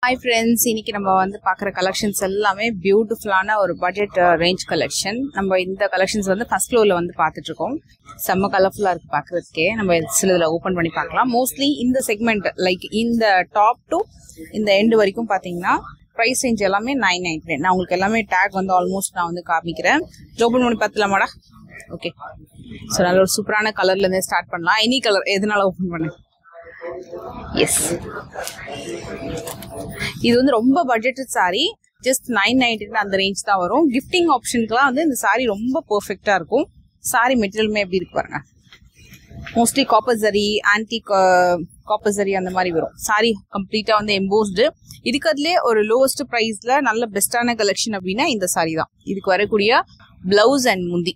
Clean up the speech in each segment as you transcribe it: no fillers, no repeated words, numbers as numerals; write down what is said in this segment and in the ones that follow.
Hi friends, இன்னைக்கு நம்ம வந்து பார்க்குற கலெக்ஷன்ஸ் எல்லாமே பியூட்டிஃபுல்லான ஒரு பட்ஜெட் ரேஞ்ச் கலெக்ஷன். நம்ம இந்த கலெக்ஷன்ஸ் வந்து ஃபர்ஸ்ட் ஃப்ளோர்ல வந்து பார்த்துட்டு இருக்கோம். செம்ம கலர்ஃபுல்லா இருக்கு பார்க்கறதுக்கே. நம்ம சிலதுல ஓப்பன் பண்ணி பார்க்கலாம். மோஸ்ட்லி இந்த செக்மெண்ட் லைக் இந்த டாப் டு இந்த எண்டு வரைக்கும் பார்த்தீங்கன்னா ப்ரைஸ் ரேஞ்ச் எல்லாமே 999. நான் உங்களுக்கு எல்லாமே டேக் வந்து ஆல்மோஸ்ட் நான் வந்து காமிக்கிறேன். ஓப்பன் பண்ணி பார்த்துலாமாடா? ஓகே. ஸோ நல்ல ஒரு சூப்பரான கலர்ல இருந்தே ஸ்டார்ட் பண்ணலாம். எனி கலர் எதனால ஓப்பன் பண்ணேன்? எஸ், இது வந்து ரொம்ப பட்ஜெட்டட் சாரி. ஜஸ்ட் 999 அந்த ரேஞ்ச் தான் வரும். கிஃப்டிங் ஆப்ஷனுக்குலாம் வந்து இந்த சாரி ரொம்ப பெர்ஃபெக்டா இருக்கும். சாரி மெட்டீரியலுமே எப்படி இருக்கு பாருங்க. Mostly copper zari, anti copper zari அந்த மாதிரி வரும். சாரி கம்ப்ளீட்டா வந்து எம்போஸ்டு. இருக்கிறதுலே ஒரு லோவஸ்ட் பிரைஸ்ல நல்ல பெஸ்டான கலெக்ஷன் அப்படின்னா இந்த சாரி தான். இதுக்கு வரக்கூடிய பிளவுஸ் அண்ட் முந்தி.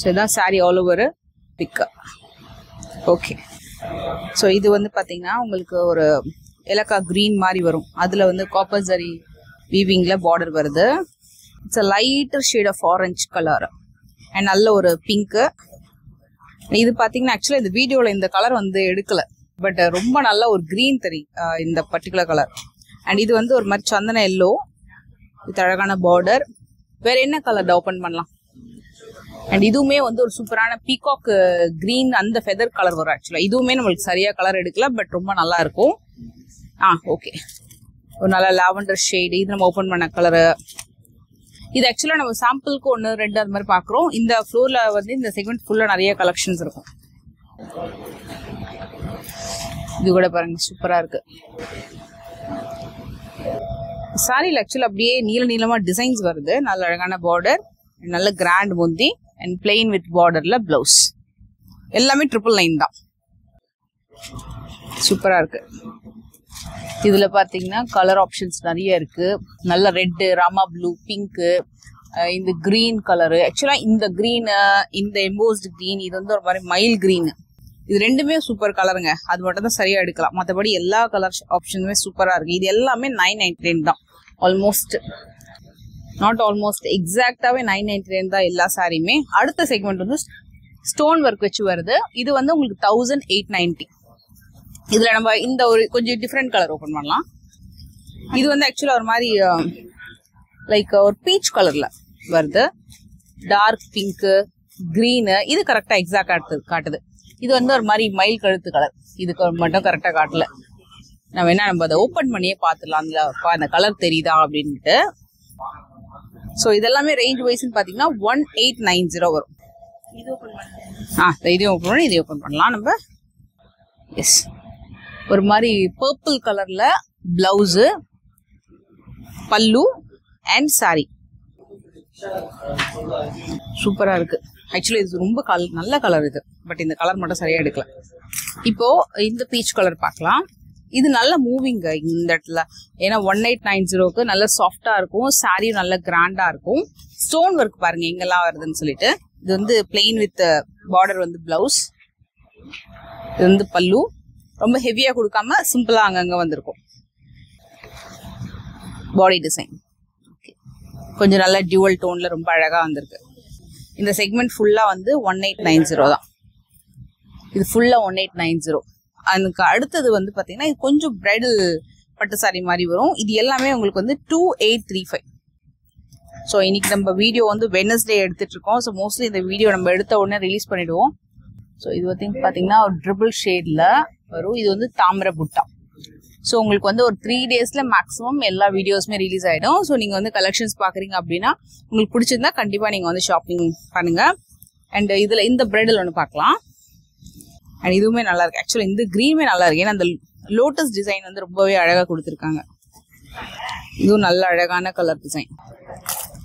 ஸோ இதான் sari all over pick. Okay. So இது வந்து பார்த்தீங்கன்னா உங்களுக்கு ஒரு ஏலக்கா கிரீன் மாதிரி வரும். அதில் வந்து காப்பர் ஜரி வீவிங்கில் பார்டர் வருது. It's a lighter shade of orange colour and நல்ல ஒரு பிங்க்கு. இது பார்த்தீங்கன்னா ஆக்சுவலாக இந்த வீடியோவில் இந்த கலர் வந்து எடுக்கல, பட் ரொம்ப நல்ல ஒரு கிரீன் இந்த பர்டிகுலர் கலர். அண்ட் இது வந்து ஒரு மாதிரி சந்தன எல்லோ வித் அழகான பார்டர். வேற என்ன கலர் ஓப்பன் பண்ணலாம்? அண்ட் இதுவுமே வந்து ஒரு சூப்பரான பீகாக் கிரீன் அந்த ஃபெதர் கலர் வரும். ஆக்சுவலா இதுவுமே நம்மளுக்கு சரியா கலர் எடுக்கல, பட் ரொம்ப நல்லா இருக்கும். ஓகே. ஒரு நல்ல லாவெண்டர் ஷேடு. இது நம்ம ஓப்பன் பண்ண கலரு. இது ஆக்சுவலா நம்ம சாம்பிளுக்கு 1, 2 அந்த மாதிரி பாக்குறோம். இந்த ஃப்ளோர்ல வந்து இந்த செக்மெண்ட் ஃபுல்லா நிறைய கலெக்ஷன்ஸ் இருக்கும். இது கூட பாருங்க, சூப்பரா இருக்கு. சாரியில் ஆக்சுவலா அப்படியே நீளமா டிசைன்ஸ் வருது. நல்ல அழகான பார்டர், நல்ல கிராண்ட் முந்தி அண்ட் பிளெயின் வித் பார்டர்ல பிளவுஸ். எல்லாமே 999 தான். சூப்பரா இருக்கு. இதுல பாத்தீங்கன்னா கலர் ஆப்ஷன்ஸ் நிறைய இருக்கு. நல்ல ரெட், ராமா ப்ளூ, பிங்க், இந்த கிரீன் கலரு. ஆக்சுவலா இந்த கிரீன், இந்த எம்போஸ்டு கிரீன், இது வந்து ஒரு மாதிரி மைல் கிரீன். இது ரெண்டுமே சூப்பர் கலருங்க. அது மட்டும் தான் சரியா எடுக்கலாம். மற்றபடி எல்லா கலர் ஆப்ஷனுமே சூப்பரா இருக்கு. இது எல்லாமே 999 தான். ஆல்மோஸ்ட் நாட் ஆல்மோஸ்ட் எக்ஸாக்டாவே 999 தான் எல்லா சாரியுமே. அடுத்த செக்மெண்ட் வந்து ஸ்டோன் ஒர்க் வச்சு வருது. இது வந்து உங்களுக்கு 1890. இதுல நம்ம இந்த ஒரு கொஞ்சம் டிஃப்ரெண்ட் கலர் ஓபன் பண்ணலாம். இது வந்து ஆக்சுவலா ஒரு மாதிரி லைக் ஒரு பீச் கலர்ல வருது. Dark pink, green. இது கரெக்டா எக்ஸாக்டா காட்டுது. இது வந்து ஒரு மாதிரி மயில் கழுத்து கலர். இதுக்கு மட்டும் கரெக்டா காட்டல. நம்ம அதை ஓபன் பண்ணியே பார்த்துடலாம். அந்த கலர் தெரியுதா அப்படின்ட்டு. ஸோ இதெல்லாமே ரேஞ்ச் வைஸ்ன்னு பார்த்தீங்கன்னா 1890 வரும். இதையும் ஓப்பன் பண்ணி இதையும் ஓப்பன் பண்ணலாம் நம்ம. எஸ், ஒரு மாதிரி பர்பிள் கலர்ல பிளவுஸ், பல்லு அண்ட் சாரி. சூப்பரா இருக்கு. ஆக்சுவலி இது ரொம்ப நல்ல கலர் இது, பட் இந்த கலர் மட்டும் சரியா எடுக்கல. இப்போ இந்த பீச் கலர் பார்க்கலாம். இது நல்ல மூவிங் இந்த இடத்துல. ஏன்னா 1890க்கு நல்ல சாஃப்டா இருக்கும். சாரியும் நல்ல கிராண்டா இருக்கும். ஸ்டோன் ஒர்க் பாருங்க எங்கெல்லாம் வருதுன்னு சொல்லிட்டு. இது வந்து பிளெயின் வித் பார்டர் வந்து பிளவுஸ். இது வந்து பல்லு. ரொம்ப ஹெவியா கொடுக்காம சிம்பிளா அங்கங்க வந்திருக்கும். பாடி டிசைன் கொஞ்சம் நல்ல டியூவல் டோன்ல ரொம்ப அழகா வந்திருக்கு. இந்த செக்மெண்ட் ஃபுல்லா வந்து 1890 தான். இது ஃபுல்லா 1890. அதுக்கு அடுத்தது வந்து பாத்தீங்கன்னா இது கொஞ்சம் பிரைடல் பட்டு சாரி மாதிரி வரும். இது எல்லாமே உங்களுக்கு வந்து 2835. ஸோ இன்னைக்கு நம்ம வீடியோ வந்து வெட்னஸ்டே எடுத்துட்டு இருக்கோம். ஸோ மோஸ்ட்லி இந்த வீடியோ நம்ம எடுத்த உடனே ரிலீஸ் பண்ணிடுவோம். ஸோ இது வந்து பாத்தீங்கன்னா ஒரு ட்ரிபிள் ஷேட்ல வரும். இது வந்து தாமிர புட்டா. ஸோ உங்களுக்கு வந்து ஒரு 3 daysல மேக்ஸிமம் எல்லா வீடியோஸுமே ரிலீஸ் ஆயிடும். ஸோ நீங்க வந்து கலெக்ஷன்ஸ் பாக்குறீங்க அப்படின்னா உங்களுக்கு பிடிச்சிருந்தா கண்டிப்பா நீங்க வந்து ஷாப்பிங் பண்ணுங்க. அண்ட் இதுல இந்த பிரைடல் ஒன்று பார்க்கலாம். அண்ட் இதுவுமே நல்லா இருக்கு. ஆக்சுவலா இந்த கிரீனுமே நல்லா இருக்கு. ஏன்னா அந்த லோட்டஸ் டிசைன் வந்து ரொம்பவே அழகா கொடுத்துருக்காங்க. இதுவும் நல்ல அழகான கலர் டிசைன்.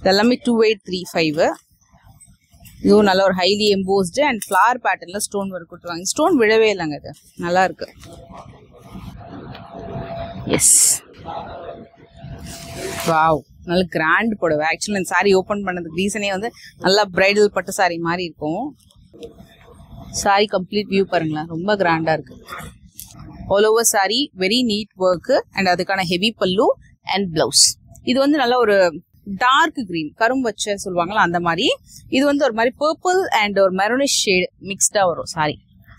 இதெல்லாமே 2835. இதுவும் நல்ல ஒரு ஹைலி எம்போஸ்டு அண்ட் ஃபிளவர் பேட்டர்ன்ல ஸ்டோன் ஒர்க் கொடுத்துருக்காங்க. ஸ்டோன் விழவே இல்லைங்க. இது நல்லா இருக்கு. எஸ், வாவ், நல்ல கிராண்ட் புடவை. ஆக்சுவலி இந்த சாரி ஓபன் பண்ணதுக்கு ரீசனே வந்து நல்லா பிரைடல் பட்டு சாரி மாதிரி இருக்கும். சாரி கம்ப்ளீட் வியூ பாருங்களேன், ரொம்ப கிராண்டா இருக்கு. All over sari very neat work and அதுக்கான ஹெவி பல்லு அண்ட் பிளவுஸ். இது வந்து நல்ல ஒரு டார்க் கிரீன், கரும் வச்ச சொல்லுவாங்களா அந்த மாதிரி. இது வந்து ஒரு மாதிரி பர்பிள் அண்ட் ஒரு மெரூனிஷ் ஷேட் மிக்ஸ்டா வரும் சாரி.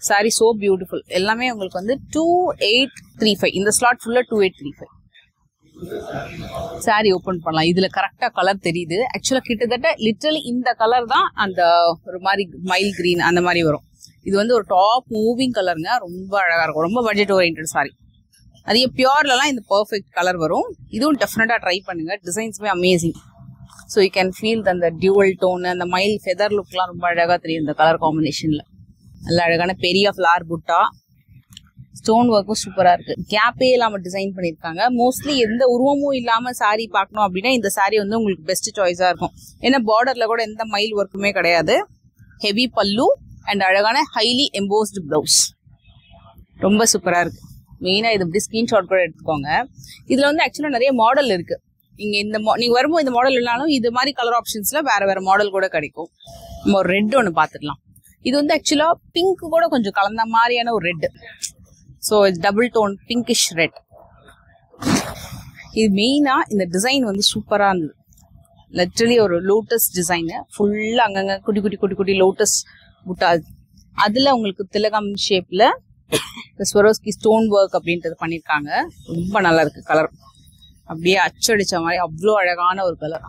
Sorry so beautiful. எல்லாமே உங்களுக்கு வந்து 2835. இந்த ஸ்லாட் ஃபுல்லா 2835. சாரி ஓபன் பண்ணலாம். இதுல கரெக்டா கலர் தெரியுது. ஆக்சுவலா கிட்டத்தட்ட லிட்டரலி இந்த கலர் தான் அந்த ஒரு மாதிரி மைல் கிரீன் அந்த மாதிரி வரும். இது வந்து ஒரு டாப் மூவிங் கலருங்க. ரொம்ப அழகா இருக்கும். ரொம்ப பட்ஜெட் ஓரியன்டட் சாரி. அதிக பியூர்லாம் இந்த பர்ஃபெக்ட் கலர் வரும். இதுவும் டெஃபினட்டா ட்ரை பண்ணுங்க. டிசைன்ஸ்மே amazing. So you can feel அந்த டியூவல் டோன், அந்த மைல் ஃபெதர் லுக்லாம் ரொம்ப அழகா தெரியும் இந்த கலர் காம்பினேஷன்ல. நல்ல அழகான பெரிய ஃபிளார் புட்டா, ஸ்டோன் ஒர்க்கும் சூப்பரா இருக்கு. கேப்பே இல்லாம டிசைன் பண்ணிருக்காங்க. மோஸ்ட்லி எந்த உருவமும் இல்லாம சாரி பார்க்கணும் அப்படின்னா இந்த சாரி வந்து உங்களுக்கு பெஸ்ட் சாய்ஸா இருக்கும். ஏன்னா பார்டர்ல கூட எந்த மைல் ஒர்க்குமே கிடையாது. ஹெவி பல்லு அண்ட் அழகான ஹைலி எம்போஸ்டு பிளவுஸ். ரொம்ப சூப்பரா இருக்கு. மெயினா இது இப்படி ஸ்கிரீன்ஷாட் கூட எடுத்துக்கோங்க. இதுல வந்து ஆக்சுவலா நிறைய மாடல் இருக்கு. நீங்க நீங்க வரும்போது இந்த மாடல் இல்லைனாலும் இது மாதிரி கலர் ஆப்ஷன்ஸ்ல வேற வேற மாடல் கூட கிடைக்கும். நம்ம ஒரு ரெட் ஒன்று பாத்துடலாம். இது வந்து ஆக்சுவலா பிங்க் கூட கொஞ்சம் கலந்த மாதிரியான ஒரு red. So double tone pinkish red. இது மெயினா இந்த டிசைன் வந்து சூப்பரா இருந்தது. லிட்டரலி ஒரு லோட்டஸ் டிசைனு. ஃபுல்லா அங்கங்க குட்டி குட்டி குட்டி குட்டி லோட்டஸ் புட்டா. அதுல உங்களுக்கு திலகம் ஷேப்ல ஸ்வரோஸ்கி ஸ்டோன் ஒர்க் அப்படின்றது பண்ணிருக்காங்க. ரொம்ப நல்லா இருக்கு கலர். அப்படியே அச்சடிச்ச மாதிரி அவ்வளோ அழகான ஒரு கலர்.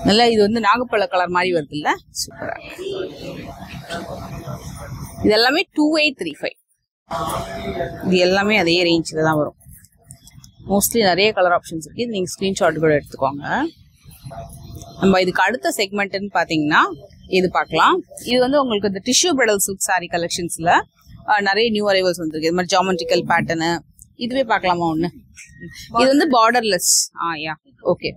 நல்லா இது வந்து நாகப்பழ கலர் மாதிரி வருது இல்ல, சூப்பரா. இது எல்லாமே 2835. இது எல்லாமே அதே ரேஞ்சில் தான் வரும். மோஸ்ட்லி நிறைய கலர் ஆப்ஷன்ஸ் இருக்கு. இது நீங்க ஸ்கிரீன்ஷாட் கூட எடுத்துக்கோங்க. நம்ம இதுக்கு அடுத்த செக்மெண்ட்னு பாத்தீங்கன்னா இது பார்க்கலாம். இது வந்து உங்களுக்கு இந்த டிஷ்யூ பிரைடல் சில்க் சாரி கலெக்ஷன்ஸ்ல நிறைய நியூ அரைவல்ஸ் வந்திருக்கு. இது மாதிரி ஜாமெட்ரிக்கல் பேட்டர்னு. இதுவே பார்க்கலாமா ஒண்ணு? இது வந்து பார்டர்லெஸ். Yeah okay.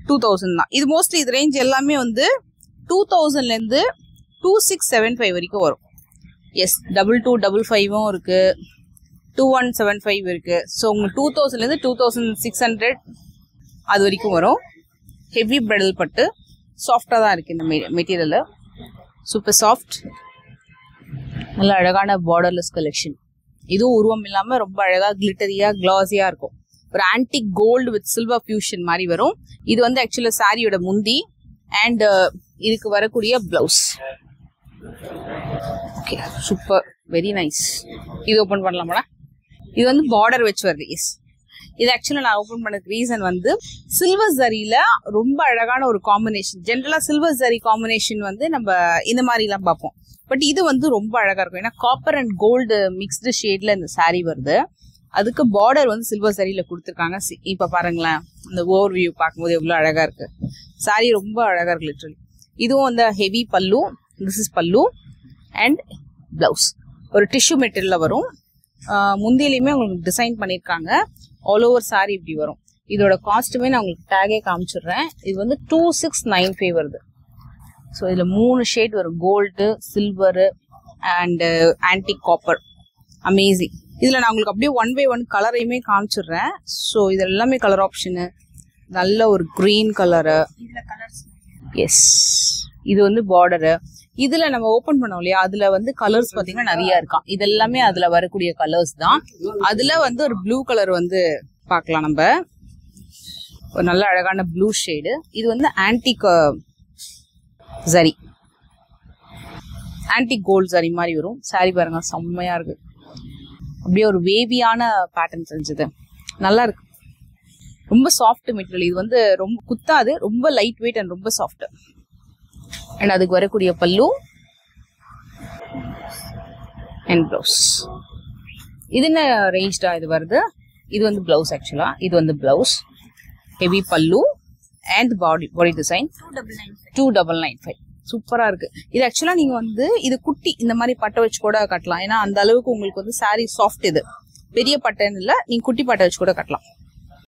2000 தான் இது. மோஸ்ட்லி இது ரேஞ்ச் எல்லாமே வந்து 2000ல இருந்து 2675 வரைக்கும் வரும். எஸ், 2255 இருக்கு, 2175 இருக்கு. ஸோ உங்களுக்கு 2000ல இருந்து 2600 அது வரைக்கும் வரும். ஹெவி பிரைடல் பட்டு சாஃப்டா தான் இருக்கு இந்த மெட்டீரியல். Super soft. நல்ல அழகான பார்டர்லெஸ் கலெக்ஷன். இதுவும் உருவம் இல்லாம ரொம்ப அழகா கிளிட்டரியா கிளாஸியா இருக்கும். ஒரு antique gold with silver fusion மாதிரி வரும். இது வந்து ஆக்சுவலா சாரியோட முந்தி அண்ட் இதுக்கு வரக்கூடிய blouse. Okay, super, very nice. இது ஓபன் பண்ணலாமா? இது வந்து பார்டர் வச்சு வருது. எஸ், இது ஆக்சுவலா நான் ஓபன் பண்ணதுக்கு ரீசன் வந்து சில்வர் ஜரியில ரொம்ப அழகான ஒரு காம்பினேஷன். ஜென்ரலா சில்வர் ஜரி காம்பினேஷன் வந்து நம்ம இந்த மாதிரி எல்லாம் பார்ப்போம். பட் இது வந்து ரொம்ப அழகா இருக்கும். ஏன்னா காப்பர் அண்ட் கோல்டு மிக்ஸ்டு ஷேட்ல இந்த சாரி வருது. அதுக்கு பார்டர் வந்து சில்வர் சாரியில கொடுத்துருக்காங்க. இப்ப பாருங்களேன், இந்த ஓவர் வியூ பார்க்கும்போது எவ்வளவு அழகா இருக்கு. சாரி ரொம்ப அழகா இருக்கு லிட்டரலி. இதுவும் அந்த ஹெவி பல்லு. திஸ் இஸ் பல்லு அண்ட் பிளவுஸ். ஒரு டிஷ்யூ மெட்டீரியல்ல வரும். முந்தியிலையுமே உங்களுக்கு டிசைன் பண்ணிருக்காங்க. ஆல் ஓவர் சாரி இப்படி வரும். இதோட காஸ்ட்டுமே நான் உங்களுக்கு டேகே காமிச்சிடுறேன். இது வந்து 2695 வருது. ஸோ இதுல 3 ஷேட் வரும். Gold, silver and antique copper. Amazing. இதுல நான் உங்களுக்கு அப்படியே 1 by 1 கலரையுமே காமிச்சிடுறேன். ஸோ இது எல்லாமே கலர் ஆப்ஷனு. நல்ல ஒரு கிரீன் கலரு. எஸ், இது வந்து பார்டரு. இதுல நம்ம ஓபன் பண்ணோம் இல்லையா, அதுல வந்து கலர்ஸ் பாத்தீங்கன்னா நிறைய இருக்கான். இது எல்லாமே அதுல வரக்கூடிய கலர்ஸ் தான். அதுல வந்து ஒரு ப்ளூ கலர் வந்து பார்க்கலாம் நம்ம. ஒரு நல்ல அழகான ப்ளூ ஷேடு. இது வந்து antique zari, antique gold zari மாதிரி வரும். சாரி பாருங்க, செம்மையா இருக்கு. அப்படியே ஒரு வேவியான பேட்டர்ன் செஞ்சது. நல்லா இருக்கு. ரொம்ப சாஃப்ட் மெட்டீரியல். இது வந்து ரொம்ப குத்தாது. ரொம்ப லைட் வெயிட் அண்ட் ரொம்ப சாஃப்ட். அண்ட் அதுக்கு வரக்கூடிய பல்லு அண்ட் பிளவுஸ். இது என்ன ரேஞ்ச்டா இது வருது? இது வந்து பிளவுஸ். ஆக்சுவலா இது வந்து blouse. Heavy pallu and body design 2995. சூப்பரா இருக்கு. இது ஆக்சுவலா நீங்க வந்து இது குட்டி இந்த மாதிரி பட்டை வச்சு கூட கட்டலாம். ஏன்னா அந்த அளவுக்கு உங்களுக்கு வந்து சாரி சாஃப்ட். இது பெரிய பட்டைன்னு இல்ல, நீங்க குட்டி பட்டை வச்சு கூட கட்டலாம்.